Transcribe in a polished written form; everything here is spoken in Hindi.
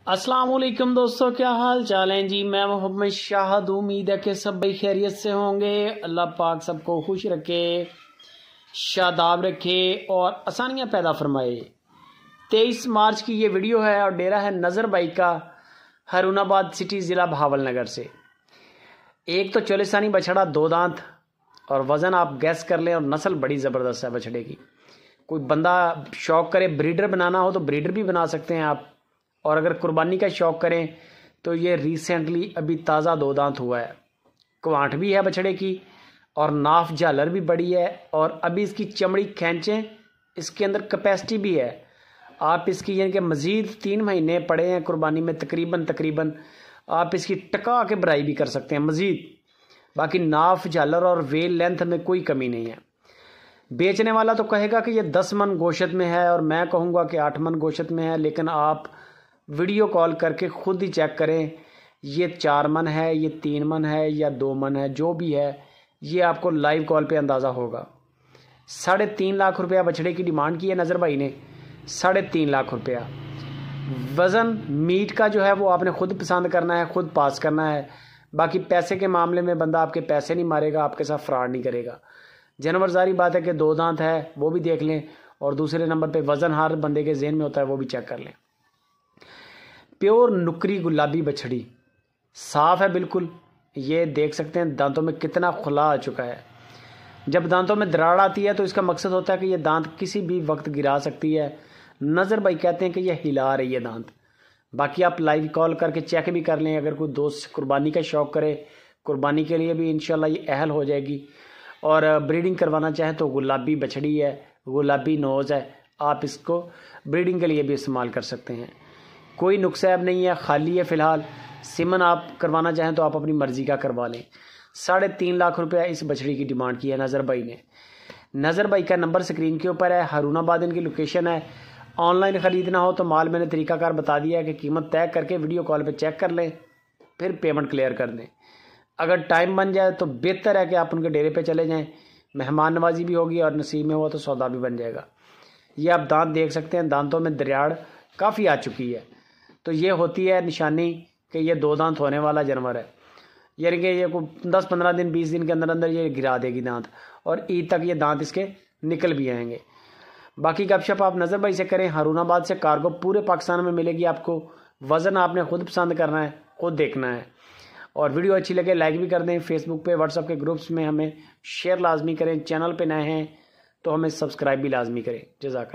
अस्सलाम वालेकुम दोस्तों, क्या हाल चाल हैं जी। मैं मोहम्मद शाहद, उम्मीद है कि सब भाई खैरियत से होंगे। अल्लाह पाक सबको खुश रखे, शादाब रखे और आसानियां पैदा फरमाए। 23 मार्च की ये वीडियो है और डेरा है नज़र भाई का, हरूनाबाद सिटी ज़िला भावलनगर से। एक तो चोलिस्तानी बछड़ा, 2 दांत और वज़न आप गैस कर लें, और नस्ल बड़ी ज़बरदस्त है बछड़े की। कोई बंदा शौक़ करे ब्रीडर बनाना हो तो ब्रीडर भी बना सकते हैं आप, और अगर कुर्बानी का शौक़ करें तो ये रिसेंटली अभी ताज़ा 2 दांत हुआ है। क्वांट भी है बछड़े की और नाफ झालर भी बड़ी है, और अभी इसकी चमड़ी खींचें, इसके अंदर कैपेसिटी भी है। आप इसकी यानी कि मज़ीद 3 महीने पड़े हैं कुर्बानी में, तकरीबन आप इसकी टका के भराई भी कर सकते हैं मज़ीद। बाकी नाफ झालर और वेल लेंथ में कोई कमी नहीं है। बेचने वाला तो कहेगा कि ये 10 मन गोशत में है, और मैं कहूँगा कि 8 मन गोशत में है, लेकिन आप वीडियो कॉल करके ख़ुद ही चेक करें ये 4 मन है, ये 3 मन है या 2 मन है, जो भी है ये आपको लाइव कॉल पे अंदाज़ा होगा। 3.5 लाख रुपया बछड़े की डिमांड की है नज़र भाई ने, 3.5 लाख रुपया। वज़न मीट का जो है वो आपने ख़ुद पसंद करना है, ख़ुद पास करना है। बाकी पैसे के मामले में बंदा आपके पैसे नहीं मारेगा, आपके साथ फ्रॉड नहीं करेगा। जानवर जारी बात है कि 2 दांत है, वो भी देख लें, और दूसरे नंबर पे वज़न हर बंदे के ज़हन में होता है, वो भी चेक कर लें। प्योर नुकरी गुलाबी बछड़ी, साफ़ है बिल्कुल। ये देख सकते हैं दांतों में कितना खुला आ चुका है। जब दांतों में दरार आती है तो इसका मकसद होता है कि ये दांत किसी भी वक्त गिरा सकती है। नज़र भाई कहते हैं कि ये हिला रही है दांत। बाकी आप लाइव कॉल करके चेक भी कर लें। अगर कोई दोस्त कुर्बानी का शौक़ करे, कुर्बानी के लिए भी इंशाल्लाह ये अहल हो जाएगी। और ब्रीडिंग करवाना चाहें तो गुलाबी बछड़ी है, गुलाबी नोज़ है, आप इसको ब्रीडिंग के लिए भी इस्तेमाल कर सकते हैं। कोई नुक्सैब नहीं है, खाली है फ़िलहाल। सिमन आप करवाना चाहें तो आप अपनी मर्ज़ी का करवा लें। 3.5 लाख रुपया इस बछड़ी की डिमांड की है नज़र भाई ने। नज़र भाई का नंबर स्क्रीन के ऊपर है, हरूनाबाद इनकी लोकेशन है। ऑनलाइन ख़रीदना हो तो माल मैंने तरीक़ाकार बता दिया है कि कीमत तय करके वीडियो कॉल पे चेक कर लें, फिर पेमेंट क्लियर कर दें। अगर टाइम बन जाए तो बेहतर है कि आप उनके डेरे पे चले जाएं, मेहमान नवाजी भी होगी और नसीब में हुआ तो सौदा भी बन जाएगा। ये आप दांत देख सकते हैं, दांतों में दराड़ काफ़ी आ चुकी है, तो ये होती है निशानी कि ये 2 दांत होने वाला जानवर है। यानी कि ये को 10-15 दिन 20 दिन के अंदर अंदर ये गिरा देगी दांत, और ईद तक ये दांत इसके निकल भी आएंगे। बाकी गपशप आप नज़र भाई से करें। हरूनाबाद से कार्गो पूरे पाकिस्तान में मिलेगी आपको। वज़न आपने ख़ुद पसंद करना है, ख़ुद देखना है। और वीडियो अच्छी लगे लाइक भी कर दें। फेसबुक पे, व्हाट्सएप के ग्रुप्स में हमें शेयर लाजमी करें। चैनल पे नए हैं तो हमें सब्सक्राइब भी लाजमी करें। जज़ाकल्लाह।